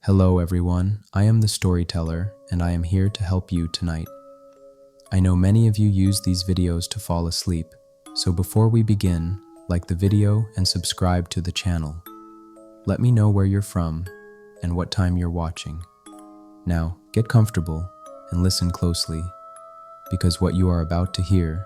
Hello everyone, I am the storyteller and I am here to help you tonight. I know many of you use these videos to fall asleep, so before we begin, like the video and subscribe to the channel. Let me know where you're from and what time you're watching. Now, get comfortable and listen closely, because what you are about to hear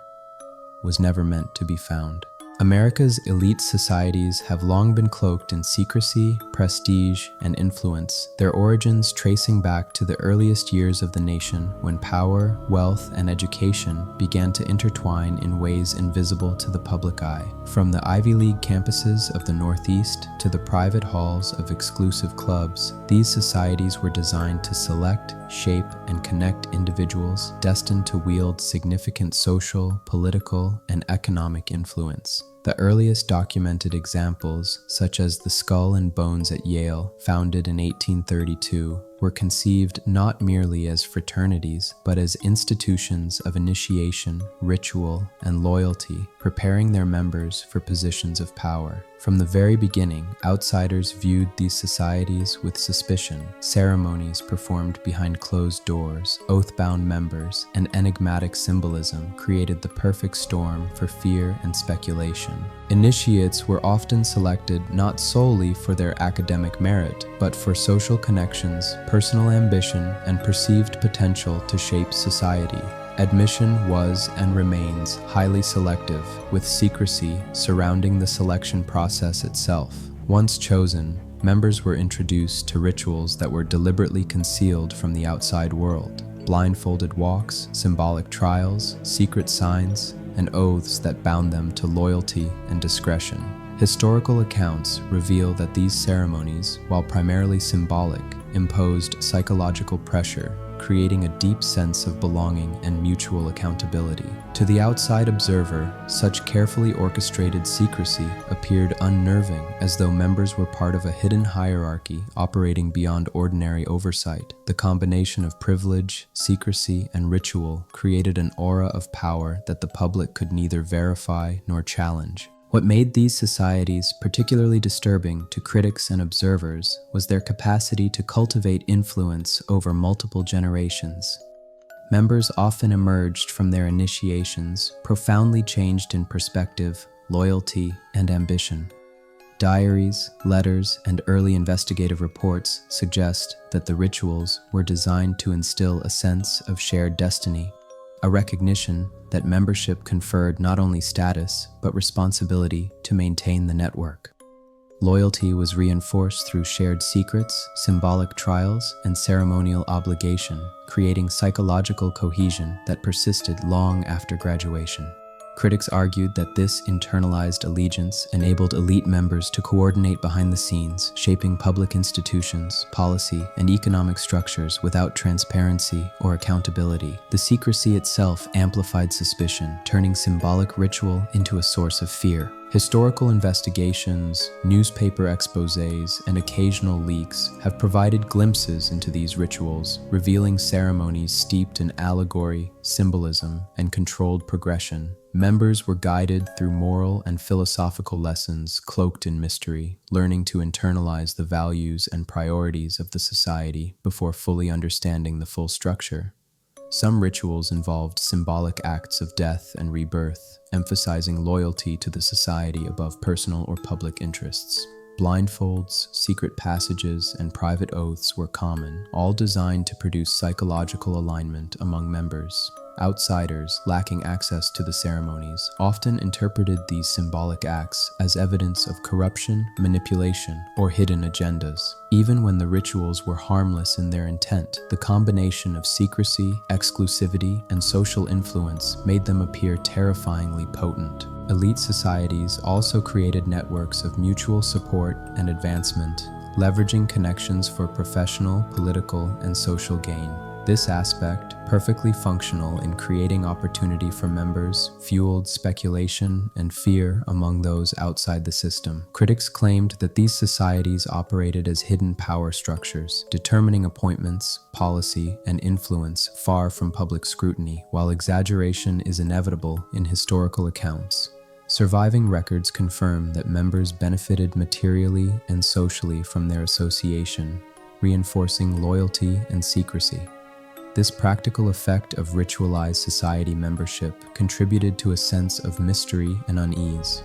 was never meant to be found. America's elite societies have long been cloaked in secrecy, prestige, and influence, their origins tracing back to the earliest years of the nation when power, wealth, and education began to intertwine in ways invisible to the public eye. From the Ivy League campuses of the Northeast to the private halls of exclusive clubs, these societies were designed to select, shape, and connect individuals destined to wield significant social, political, and economic influence. The earliest documented examples, such as the Skull and Bones at Yale, founded in 1832, were conceived not merely as fraternities, but as institutions of initiation, ritual, and loyalty, preparing their members for positions of power. From the very beginning, outsiders viewed these societies with suspicion. Ceremonies performed behind closed doors, oath-bound members, and enigmatic symbolism created the perfect storm for fear and speculation. Initiates were often selected not solely for their academic merit, but for social connections, personal ambition, and perceived potential to shape society. Admission was and remains highly selective, with secrecy surrounding the selection process itself. Once chosen, members were introduced to rituals that were deliberately concealed from the outside world. Blindfolded walks, symbolic trials, secret signs, and oaths that bound them to loyalty and discretion. Historical accounts reveal that these ceremonies, while primarily symbolic, imposed psychological pressure, creating a deep sense of belonging and mutual accountability. To the outside observer, such carefully orchestrated secrecy appeared unnerving, as though members were part of a hidden hierarchy operating beyond ordinary oversight. The combination of privilege, secrecy, and ritual created an aura of power that the public could neither verify nor challenge. What made these societies particularly disturbing to critics and observers was their capacity to cultivate influence over multiple generations. Members often emerged from their initiations profoundly changed in perspective, loyalty, and ambition. Diaries, letters, and early investigative reports suggest that the rituals were designed to instill a sense of shared destiny, a recognition that membership conferred not only status, but responsibility to maintain the network. Loyalty was reinforced through shared secrets, symbolic trials, and ceremonial obligation, creating psychological cohesion that persisted long after graduation. Critics argued that this internalized allegiance enabled elite members to coordinate behind the scenes, shaping public institutions, policy, and economic structures without transparency or accountability. The secrecy itself amplified suspicion, turning symbolic ritual into a source of fear. Historical investigations, newspaper exposés, and occasional leaks have provided glimpses into these rituals, revealing ceremonies steeped in allegory, symbolism, and controlled progression. Members were guided through moral and philosophical lessons cloaked in mystery, learning to internalize the values and priorities of the society before fully understanding the full structure. Some rituals involved symbolic acts of death and rebirth, emphasizing loyalty to the society above personal or public interests. Blindfolds, secret passages, and private oaths were common, all designed to produce psychological alignment among members. Outsiders, lacking access to the ceremonies, often interpreted these symbolic acts as evidence of corruption, manipulation, or hidden agendas. Even when the rituals were harmless in their intent, the combination of secrecy, exclusivity, and social influence made them appear terrifyingly potent. Elite societies also created networks of mutual support and advancement, leveraging connections for professional, political, and social gain. This aspect, perfectly functional in creating opportunity for members, fueled speculation and fear among those outside the system. Critics claimed that these societies operated as hidden power structures, determining appointments, policy, and influence far from public scrutiny, while exaggeration is inevitable in historical accounts. Surviving records confirm that members benefited materially and socially from their association, reinforcing loyalty and secrecy. This practical effect of ritualized society membership contributed to a sense of mystery and unease.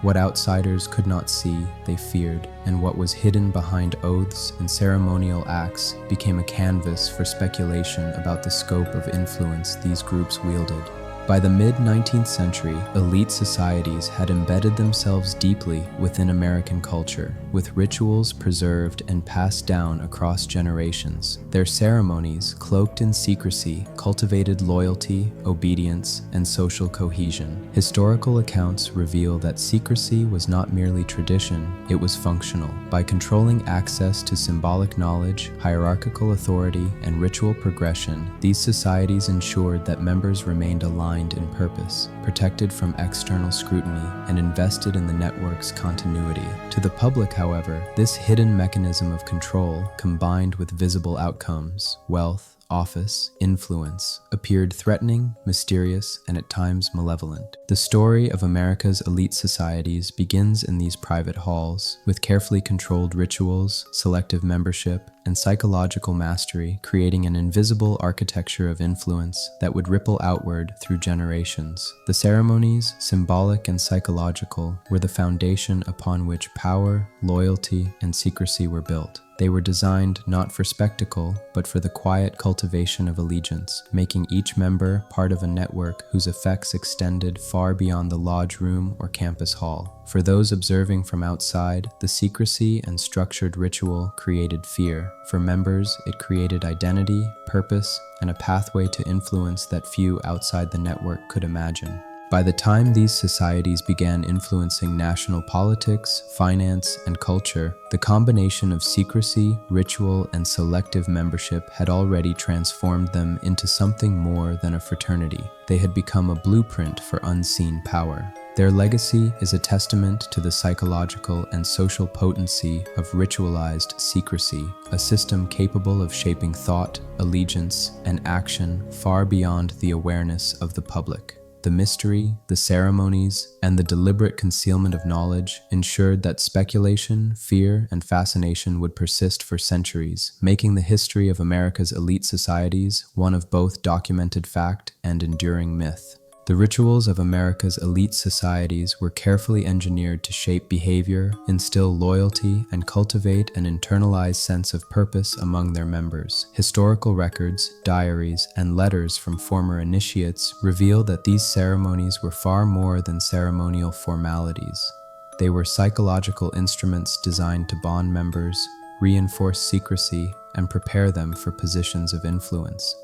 What outsiders could not see, they feared, and what was hidden behind oaths and ceremonial acts became a canvas for speculation about the scope of influence these groups wielded. By the mid-19th century, elite societies had embedded themselves deeply within American culture, with rituals preserved and passed down across generations. Their ceremonies, cloaked in secrecy, cultivated loyalty, obedience, and social cohesion. Historical accounts reveal that secrecy was not merely tradition, it was functional. By controlling access to symbolic knowledge, hierarchical authority, and ritual progression, these societies ensured that members remained aligned in purpose, protected from external scrutiny, and invested in the network's continuity. To the public, however, this hidden mechanism of control, combined with visible outcomes, wealth, office, influence, appeared threatening, mysterious, and at times malevolent. The story of America's elite societies begins in these private halls, with carefully controlled rituals, selective membership, and psychological mastery, creating an invisible architecture of influence that would ripple outward through generations. The ceremonies, symbolic and psychological, were the foundation upon which power, loyalty, and secrecy were built. They were designed not for spectacle, but for the quiet cultivation of allegiance, making each member part of a network whose effects extended far beyond the lodge room or campus hall. For those observing from outside, the secrecy and structured ritual created fear. For members, it created identity, purpose, and a pathway to influence that few outside the network could imagine. By the time these societies began influencing national politics, finance, and culture, the combination of secrecy, ritual, and selective membership had already transformed them into something more than a fraternity. They had become a blueprint for unseen power. Their legacy is a testament to the psychological and social potency of ritualized secrecy, a system capable of shaping thought, allegiance, and action far beyond the awareness of the public. The mystery, the ceremonies, and the deliberate concealment of knowledge ensured that speculation, fear, and fascination would persist for centuries, making the history of America's elite societies one of both documented fact and enduring myth. The rituals of America's elite societies were carefully engineered to shape behavior, instill loyalty, and cultivate an internalized sense of purpose among their members. Historical records, diaries, and letters from former initiates reveal that these ceremonies were far more than ceremonial formalities. They were psychological instruments designed to bond members, reinforce secrecy, and prepare them for positions of influence.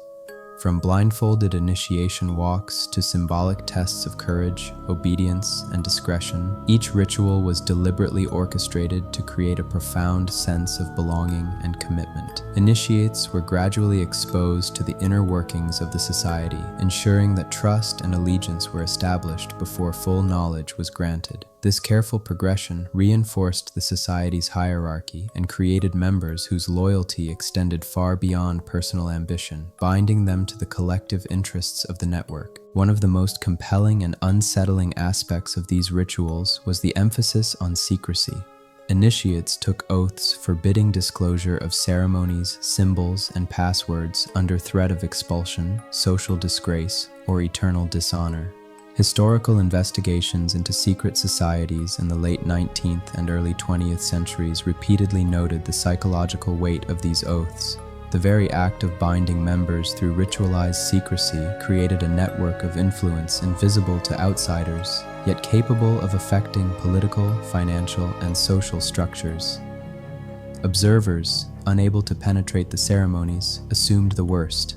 From blindfolded initiation walks to symbolic tests of courage, obedience, and discretion, each ritual was deliberately orchestrated to create a profound sense of belonging and commitment. Initiates were gradually exposed to the inner workings of the society, ensuring that trust and allegiance were established before full knowledge was granted. This careful progression reinforced the society's hierarchy and created members whose loyalty extended far beyond personal ambition, binding them to the collective interests of the network. One of the most compelling and unsettling aspects of these rituals was the emphasis on secrecy. Initiates took oaths forbidding disclosure of ceremonies, symbols, and passwords under threat of expulsion, social disgrace, or eternal dishonor. Historical investigations into secret societies in the late 19th and early 20th centuries repeatedly noted the psychological weight of these oaths. The very act of binding members through ritualized secrecy created a network of influence invisible to outsiders, yet capable of affecting political, financial, and social structures. Observers, unable to penetrate the ceremonies, assumed the worst.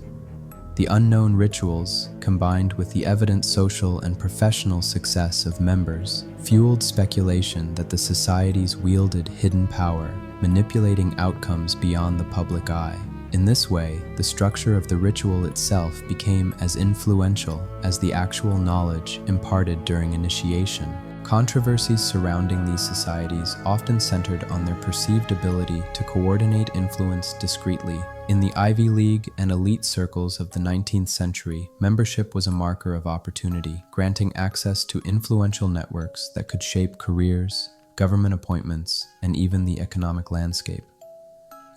The unknown rituals, combined with the evident social and professional success of members, fueled speculation that the societies wielded hidden power, manipulating outcomes beyond the public eye. In this way, the structure of the ritual itself became as influential as the actual knowledge imparted during initiation. Controversies surrounding these societies often centered on their perceived ability to coordinate influence discreetly. In the Ivy League and elite circles of the 19th century, membership was a marker of opportunity, granting access to influential networks that could shape careers, government appointments, and even the economic landscape.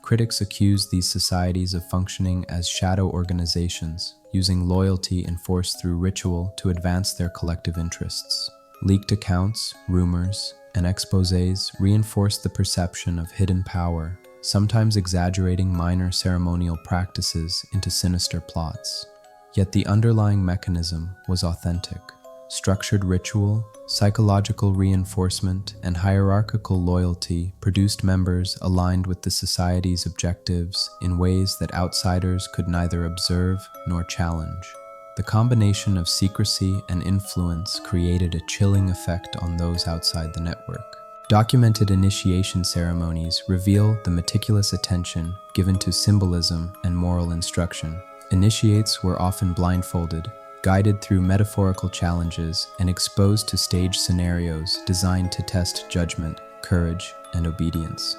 critics accuse these societies of functioning as shadow organizations, using loyalty enforced through ritual to advance their collective interests. Leaked accounts, rumors, and exposés reinforced the perception of hidden power, sometimes exaggerating minor ceremonial practices into sinister plots. Yet the underlying mechanism was authentic. Structured ritual, psychological reinforcement, and hierarchical loyalty produced members aligned with the society's objectives in ways that outsiders could neither observe nor challenge. The combination of secrecy and influence created a chilling effect on those outside the network. Documented initiation ceremonies reveal the meticulous attention given to symbolism and moral instruction. Initiates were often blindfolded, guided through metaphorical challenges, and exposed to staged scenarios designed to test judgment, courage, and obedience.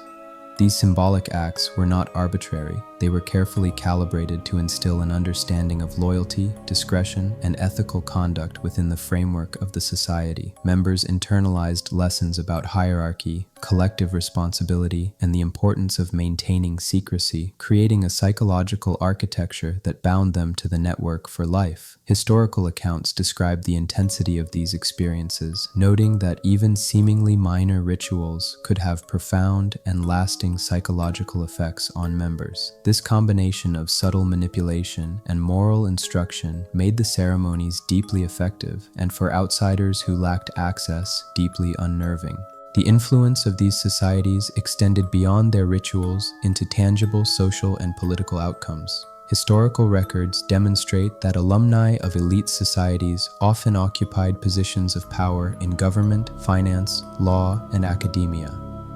These symbolic acts were not arbitrary. They were carefully calibrated to instill an understanding of loyalty, discretion, and ethical conduct within the framework of the society. Members internalized lessons about hierarchy, collective responsibility, and the importance of maintaining secrecy, creating a psychological architecture that bound them to the network for life. Historical accounts describe the intensity of these experiences, noting that even seemingly minor rituals could have profound and lasting psychological effects on members. This combination of subtle manipulation and moral instruction made the ceremonies deeply effective, and for outsiders who lacked access, deeply unnerving. The influence of these societies extended beyond their rituals into tangible social and political outcomes. Historical records demonstrate that alumni of elite societies often occupied positions of power in government, finance, law, and academia.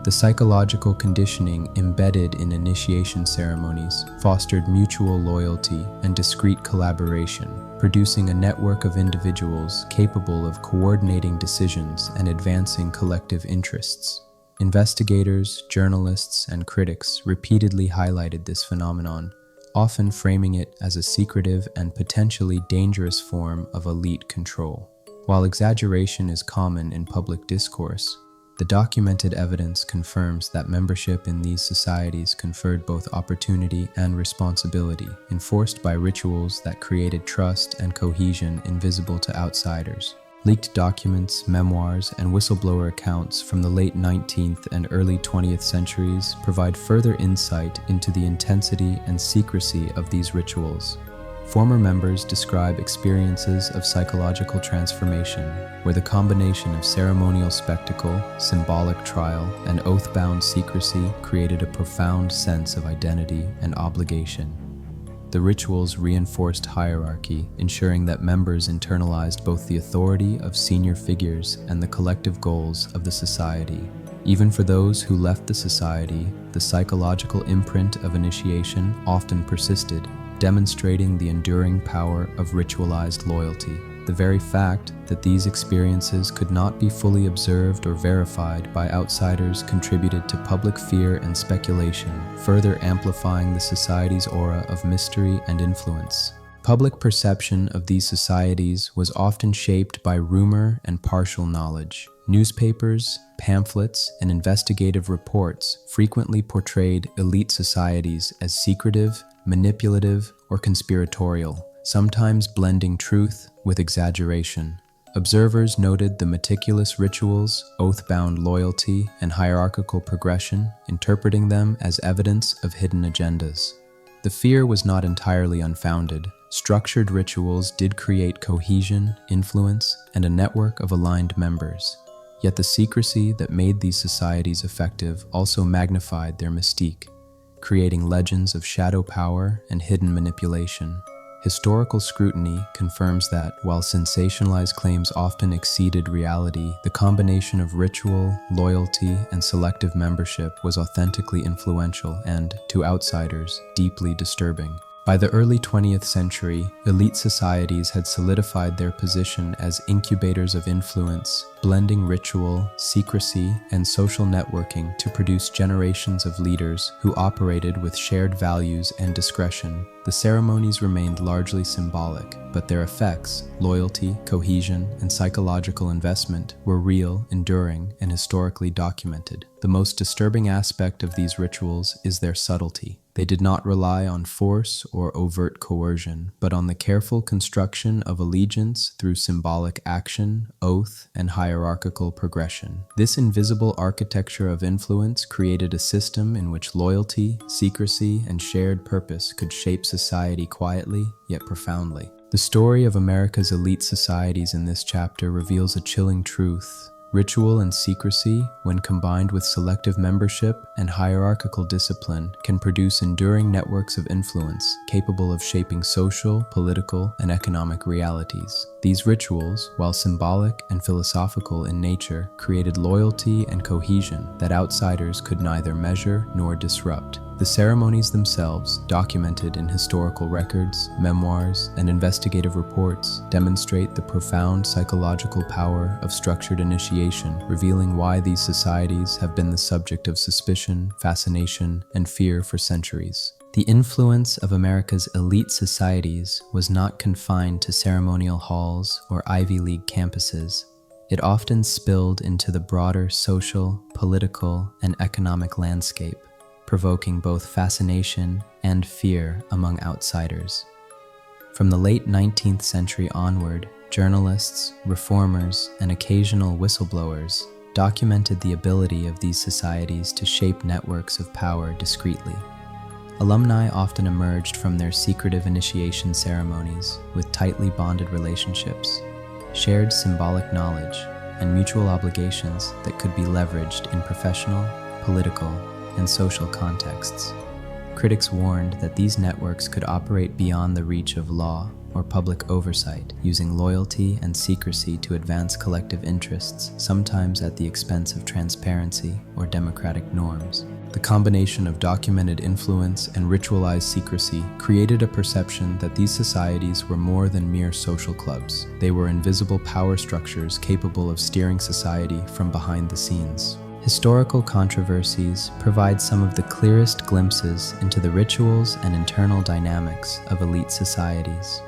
The psychological conditioning embedded in initiation ceremonies fostered mutual loyalty and discreet collaboration, producing a network of individuals capable of coordinating decisions and advancing collective interests. Investigators, journalists, and critics repeatedly highlighted this phenomenon, often framing it as a secretive and potentially dangerous form of elite control. While exaggeration is common in public discourse, the documented evidence confirms that membership in these societies conferred both opportunity and responsibility, enforced by rituals that created trust and cohesion invisible to outsiders. Leaked documents, memoirs, and whistleblower accounts from the late 19th and early 20th centuries provide further insight into the intensity and secrecy of these rituals. Former members describe experiences of psychological transformation, where the combination of ceremonial spectacle, symbolic trial, and oath-bound secrecy created a profound sense of identity and obligation. The rituals reinforced hierarchy, ensuring that members internalized both the authority of senior figures and the collective goals of the society. Even for those who left the society, the psychological imprint of initiation often persisted, demonstrating the enduring power of ritualized loyalty. The very fact that these experiences could not be fully observed or verified by outsiders contributed to public fear and speculation, further amplifying the society's aura of mystery and influence. Public perception of these societies was often shaped by rumor and partial knowledge. Newspapers, pamphlets, and investigative reports frequently portrayed elite societies as secretive, manipulative, or conspiratorial, sometimes blending truth with exaggeration. Observers noted the meticulous rituals, oath-bound loyalty, and hierarchical progression, interpreting them as evidence of hidden agendas. The fear was not entirely unfounded. Structured rituals did create cohesion, influence, and a network of aligned members. Yet the secrecy that made these societies effective also magnified their mystique, creating legends of shadow power and hidden manipulation. Historical scrutiny confirms that, while sensationalized claims often exceeded reality, the combination of ritual, loyalty, and selective membership was authentically influential and, to outsiders, deeply disturbing. By the early 20th century, elite societies had solidified their position as incubators of influence, blending ritual, secrecy, and social networking to produce generations of leaders who operated with shared values and discretion. The ceremonies remained largely symbolic, but their effects, loyalty, cohesion, and psychological investment, were real, enduring, and historically documented. The most disturbing aspect of these rituals is their subtlety. They did not rely on force or overt coercion, but on the careful construction of allegiance through symbolic action, oath, and hierarchical progression. This invisible architecture of influence created a system in which loyalty, secrecy, and shared purpose could shape society quietly yet profoundly. The story of America's elite societies in this chapter reveals a chilling truth. Ritual and secrecy, when combined with selective membership and hierarchical discipline, can produce enduring networks of influence capable of shaping social, political, and economic realities. These rituals, while symbolic and philosophical in nature, created loyalty and cohesion that outsiders could neither measure nor disrupt. The ceremonies themselves, documented in historical records, memoirs, and investigative reports, demonstrate the profound psychological power of structured initiation, revealing why these societies have been the subject of suspicion, fascination, and fear for centuries. The influence of America's elite societies was not confined to ceremonial halls or Ivy League campuses. It often spilled into the broader social, political, and economic landscape, provoking both fascination and fear among outsiders. From the late 19th century onward, journalists, reformers, and occasional whistleblowers documented the ability of these societies to shape networks of power discreetly. Alumni often emerged from their secretive initiation ceremonies with tightly bonded relationships, shared symbolic knowledge, and mutual obligations that could be leveraged in professional, political, and social contexts. Critics warned that these networks could operate beyond the reach of law or public oversight, using loyalty and secrecy to advance collective interests, sometimes at the expense of transparency or democratic norms. The combination of documented influence and ritualized secrecy created a perception that these societies were more than mere social clubs. They were invisible power structures capable of steering society from behind the scenes. Historical controversies provide some of the clearest glimpses into the rituals and internal dynamics of elite societies.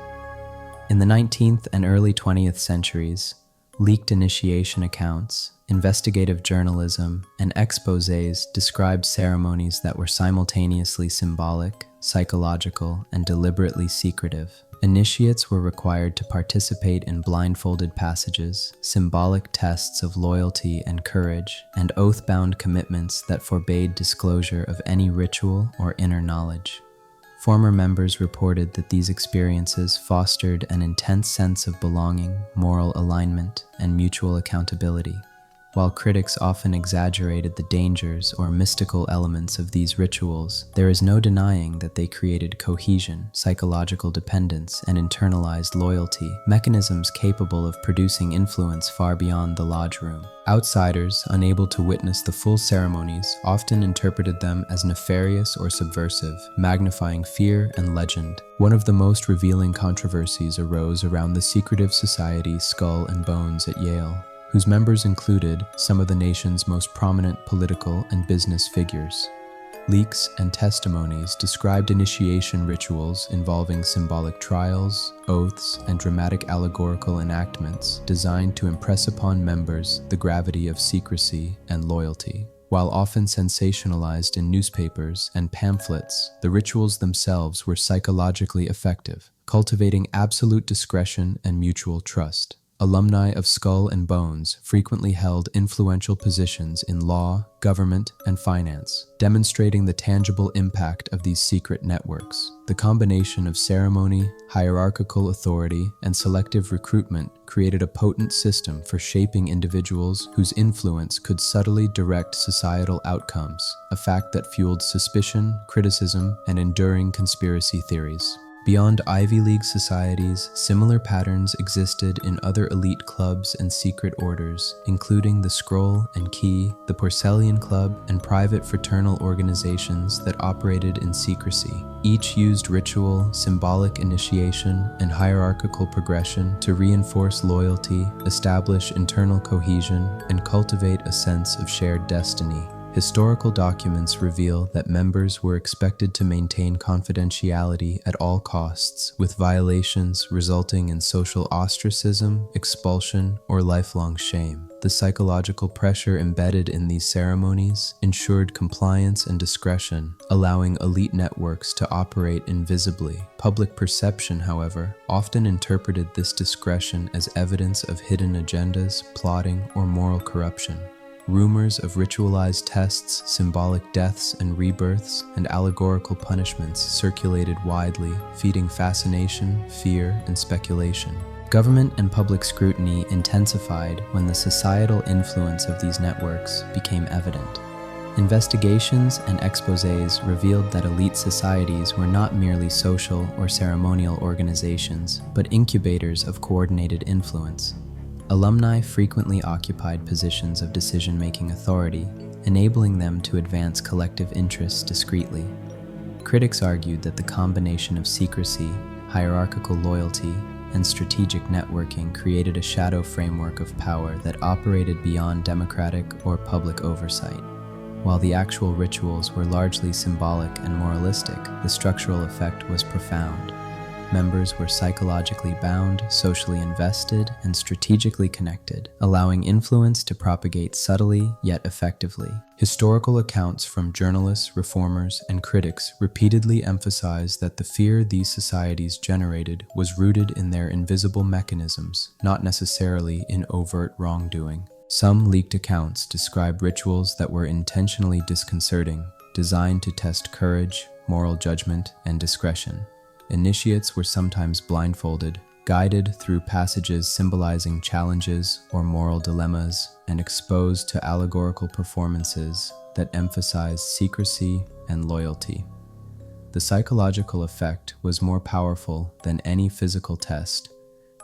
In the 19th and early 20th centuries, leaked initiation accounts, investigative journalism, and exposés described ceremonies that were simultaneously symbolic, psychological, and deliberately secretive. Initiates were required to participate in blindfolded passages, symbolic tests of loyalty and courage, and oath-bound commitments that forbade disclosure of any ritual or inner knowledge. Former members reported that these experiences fostered an intense sense of belonging, moral alignment, and mutual accountability. While critics often exaggerated the dangers or mystical elements of these rituals, there is no denying that they created cohesion, psychological dependence, and internalized loyalty, mechanisms capable of producing influence far beyond the lodge room. Outsiders, unable to witness the full ceremonies, often interpreted them as nefarious or subversive, magnifying fear and legend. One of the most revealing controversies arose around the secretive society Skull and Bones at Yale, whose members included some of the nation's most prominent political and business figures. Leaks and testimonies described initiation rituals involving symbolic trials, oaths, and dramatic allegorical enactments designed to impress upon members the gravity of secrecy and loyalty. While often sensationalized in newspapers and pamphlets, the rituals themselves were psychologically effective, cultivating absolute discretion and mutual trust. Alumni of Skull and Bones frequently held influential positions in law, government, and finance, demonstrating the tangible impact of these secret networks. The combination of ceremony, hierarchical authority, and selective recruitment created a potent system for shaping individuals whose influence could subtly direct societal outcomes, a fact that fueled suspicion, criticism, and enduring conspiracy theories. Beyond Ivy League societies, similar patterns existed in other elite clubs and secret orders, including the Scroll and Key, the Porcellian Club, and private fraternal organizations that operated in secrecy. Each used ritual, symbolic initiation, and hierarchical progression to reinforce loyalty, establish internal cohesion, and cultivate a sense of shared destiny. Historical documents reveal that members were expected to maintain confidentiality at all costs, with violations resulting in social ostracism, expulsion, or lifelong shame. The psychological pressure embedded in these ceremonies ensured compliance and discretion, allowing elite networks to operate invisibly. Public perception, however, often interpreted this discretion as evidence of hidden agendas, plotting, or moral corruption. Rumors of ritualized tests, symbolic deaths and rebirths, and allegorical punishments circulated widely, feeding fascination, fear, and speculation. Government and public scrutiny intensified when the societal influence of these networks became evident. Investigations and exposés revealed that elite societies were not merely social or ceremonial organizations, but incubators of coordinated influence. Alumni frequently occupied positions of decision-making authority, enabling them to advance collective interests discreetly. Critics argued that the combination of secrecy, hierarchical loyalty, and strategic networking created a shadow framework of power that operated beyond democratic or public oversight. While the actual rituals were largely symbolic and moralistic, the structural effect was profound. Members were psychologically bound, socially invested, and strategically connected, allowing influence to propagate subtly yet effectively. Historical accounts from journalists, reformers, and critics repeatedly emphasize that the fear these societies generated was rooted in their invisible mechanisms, not necessarily in overt wrongdoing. Some leaked accounts describe rituals that were intentionally disconcerting, designed to test courage, moral judgment, and discretion. Initiates were sometimes blindfolded, guided through passages symbolizing challenges or moral dilemmas, and exposed to allegorical performances that emphasized secrecy and loyalty. The psychological effect was more powerful than any physical test.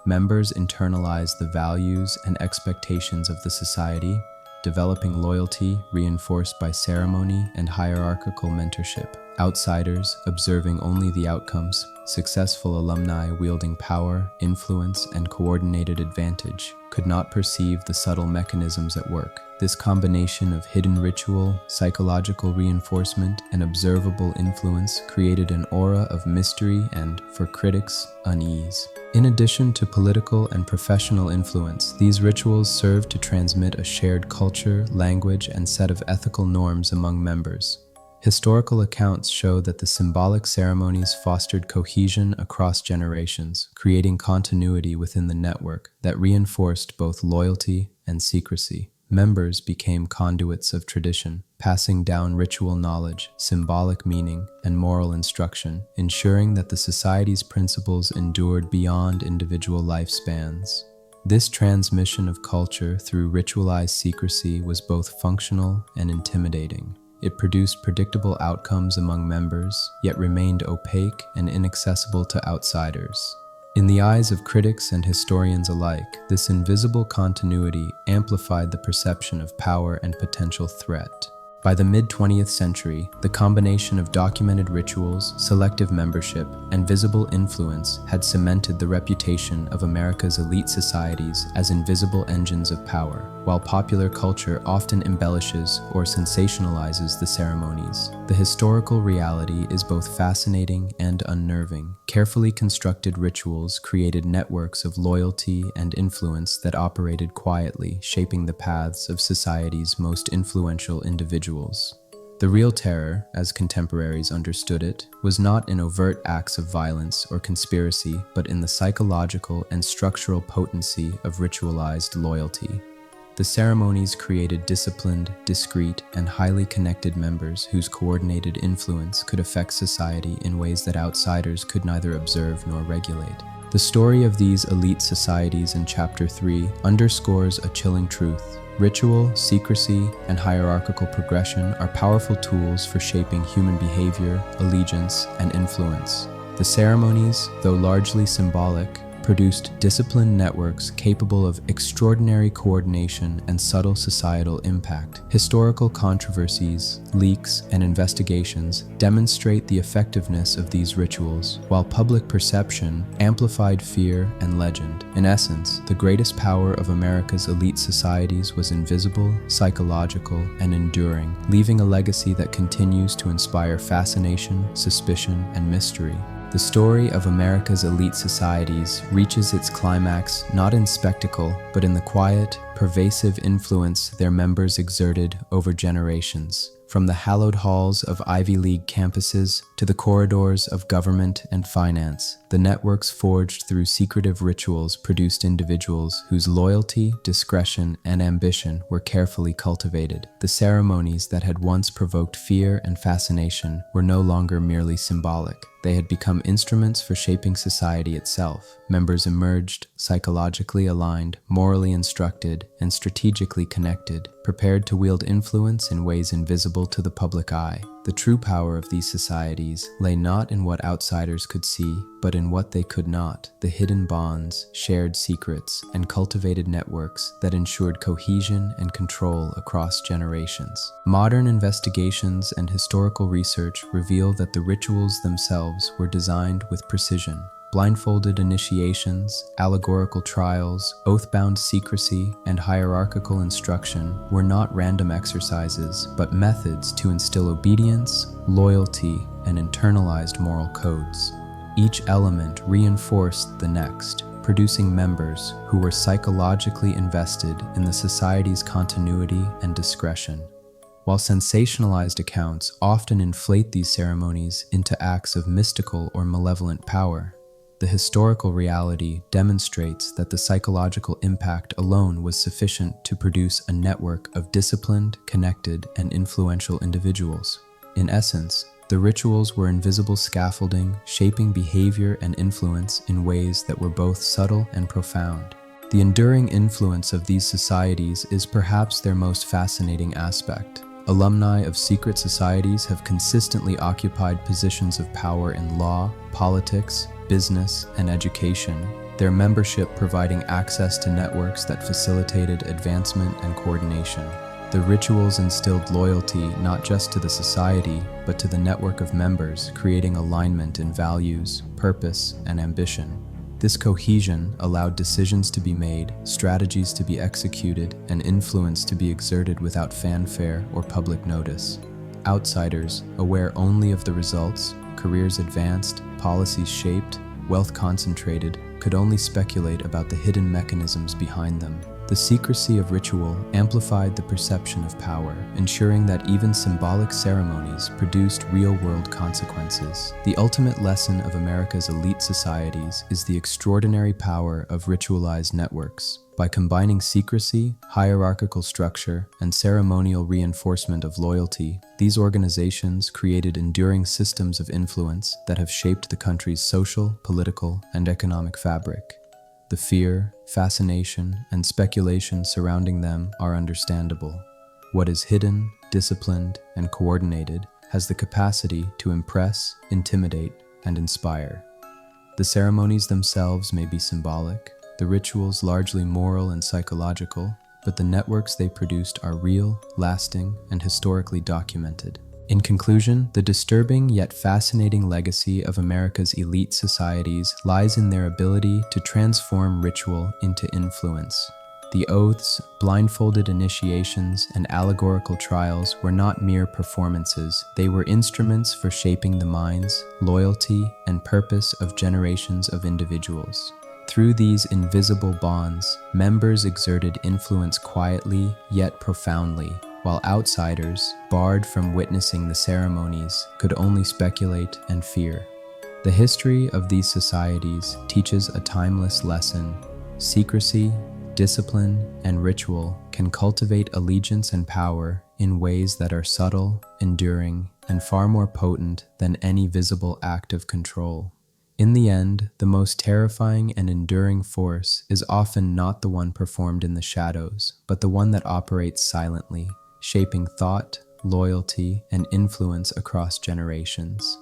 Members internalized the values and expectations of the society, developing loyalty reinforced by ceremony and hierarchical mentorship. Outsiders, observing only the outcomes, successful alumni wielding power, influence, and coordinated advantage, could not perceive the subtle mechanisms at work. This combination of hidden ritual, psychological reinforcement, and observable influence created an aura of mystery and, for critics, unease. In addition to political and professional influence, these rituals served to transmit a shared culture, language, and set of ethical norms among members. Historical accounts show that the symbolic ceremonies fostered cohesion across generations, creating continuity within the network that reinforced both loyalty and secrecy. Members became conduits of tradition, passing down ritual knowledge, symbolic meaning, and moral instruction, ensuring that the society's principles endured beyond individual lifespans. This transmission of culture through ritualized secrecy was both functional and intimidating. It produced predictable outcomes among members, yet remained opaque and inaccessible to outsiders. In the eyes of critics and historians alike, this invisible continuity amplified the perception of power and potential threat. By the mid-20th century, the combination of documented rituals, selective membership, and visible influence had cemented the reputation of America's elite societies as invisible engines of power, while popular culture often embellishes or sensationalizes the ceremonies. The historical reality is both fascinating and unnerving. Carefully constructed rituals created networks of loyalty and influence that operated quietly, shaping the paths of society's most influential individuals. The real terror, as contemporaries understood it, was not in overt acts of violence or conspiracy, but in the psychological and structural potency of ritualized loyalty. The ceremonies created disciplined, discreet, and highly connected members whose coordinated influence could affect society in ways that outsiders could neither observe nor regulate. The story of these elite societies in Chapter 3 underscores a chilling truth. Ritual, secrecy, and hierarchical progression are powerful tools for shaping human behavior, allegiance, and influence. The ceremonies, though largely symbolic, produced disciplined networks capable of extraordinary coordination and subtle societal impact. Historical controversies, leaks, and investigations demonstrate the effectiveness of these rituals, while public perception amplified fear and legend. In essence, the greatest power of America's elite societies was invisible, psychological, and enduring, leaving a legacy that continues to inspire fascination, suspicion, and mystery. The story of America's elite societies reaches its climax not in spectacle, but in the quiet, pervasive influence their members exerted over generations. From the hallowed halls of Ivy League campuses to the corridors of government and finance, the networks forged through secretive rituals produced individuals whose loyalty, discretion, and ambition were carefully cultivated. The ceremonies that had once provoked fear and fascination were no longer merely symbolic. They had become instruments for shaping society itself. Members emerged psychologically aligned, morally instructed, and strategically connected, prepared to wield influence in ways invisible to the public eye. The true power of these societies lay not in what outsiders could see, but in what they could not, the hidden bonds, shared secrets, and cultivated networks that ensured cohesion and control across generations. Modern investigations and historical research reveal that the rituals themselves were designed with precision. Blindfolded initiations, allegorical trials, oath-bound secrecy, and hierarchical instruction were not random exercises, but methods to instill obedience, loyalty, and internalized moral codes. Each element reinforced the next, producing members who were psychologically invested in the society's continuity and discretion. While sensationalized accounts often inflate these ceremonies into acts of mystical or malevolent power, the historical reality demonstrates that the psychological impact alone was sufficient to produce a network of disciplined, connected, and influential individuals. In essence, the rituals were invisible scaffolding, shaping behavior and influence in ways that were both subtle and profound. The enduring influence of these societies is perhaps their most fascinating aspect. Alumni of secret societies have consistently occupied positions of power in law, politics, business, and education, their membership providing access to networks that facilitated advancement and coordination. The rituals instilled loyalty not just to the society, but to the network of members, creating alignment in values, purpose, and ambition. This cohesion allowed decisions to be made, strategies to be executed, and influence to be exerted without fanfare or public notice. Outsiders, aware only of the results, careers advanced, policies shaped, wealth concentrated, could only speculate about the hidden mechanisms behind them. The secrecy of ritual amplified the perception of power, ensuring that even symbolic ceremonies produced real-world consequences. The ultimate lesson of America's elite societies is the extraordinary power of ritualized networks. By combining secrecy, hierarchical structure, and ceremonial reinforcement of loyalty, these organizations created enduring systems of influence that have shaped the country's social, political, and economic fabric. The fear, fascination, and speculation surrounding them are understandable. What is hidden, disciplined, and coordinated has the capacity to impress, intimidate, and inspire. The ceremonies themselves may be symbolic, the rituals largely moral and psychological, but the networks they produced are real, lasting, and historically documented. In conclusion, the disturbing yet fascinating legacy of America's elite societies lies in their ability to transform ritual into influence. The oaths, blindfolded initiations, and allegorical trials were not mere performances. They were instruments for shaping the minds, loyalty, and purpose of generations of individuals. Through these invisible bonds, members exerted influence quietly yet profoundly, while outsiders, barred from witnessing the ceremonies, could only speculate and fear. The history of these societies teaches a timeless lesson. Secrecy, discipline, and ritual can cultivate allegiance and power in ways that are subtle, enduring, and far more potent than any visible act of control. In the end, the most terrifying and enduring force is often not the one performed in the shadows, but the one that operates silently, shaping thought, loyalty, and influence across generations.